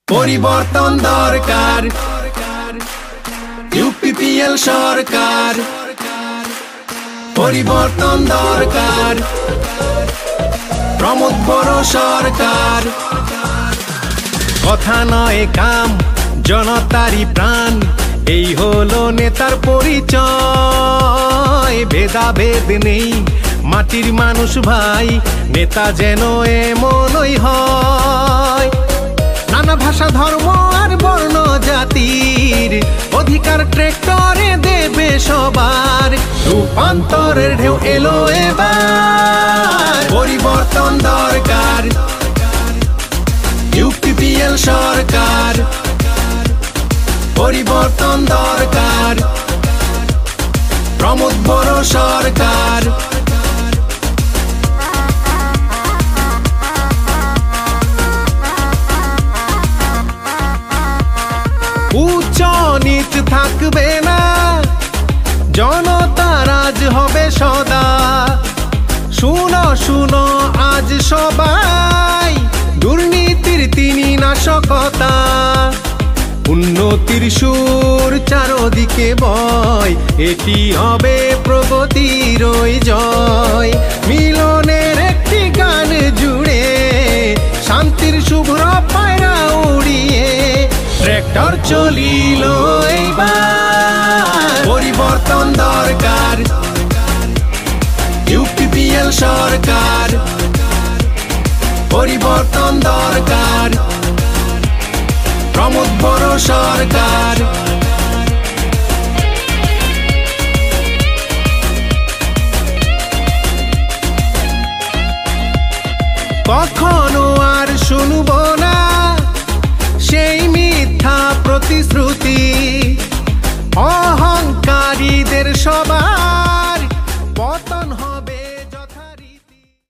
পরিবর্তন দরকার, ইউপিপিএল সরকার। পরিবর্তন দরকার, প্রমোদ বড় সরকার। কথা নয় কাম, জনতারই প্রাণ, এই হলো নেতার পরিচয়। ভেদাভেদ নেই, মাটির মানুষ ভাই, নেতা যেন এমনই হয়। নানা ভাষা ধর্ম আর বর্ণ জাতির অধিকার ট্রেক্টরে দেবে সবার। রূপান্তরের ঢেউ এলো এবার, পরিবর্তন দরকার, ইউপিপিএল সরকার। পরিবর্তন দরকার, প্রমোদ বড় সরকার। উচ্চ নীচ থাকবে না, জনতা রাজ হবে সদা। শুনো শুনো আজ সবাই, দুর্নীতির তিনি নাশকতা। উন্নতির সুর চারদিকে বয়, এটি হবে প্রগতির জয়। মিলনের একটি গান জুড়ে, শান্তির শুভ্র পায়রা উড়িয়ে ট্রেক্টর চলিল এইবার। পরিবর্তন দরকার, ইউপিপিএল সরকার। পরিবর্তন দরকার, প্রমোদ বড় সরকার। কখনো আর শুনব না সেই মিথ্যা প্রতিশ্রুতি, অহংকারীদের সবাই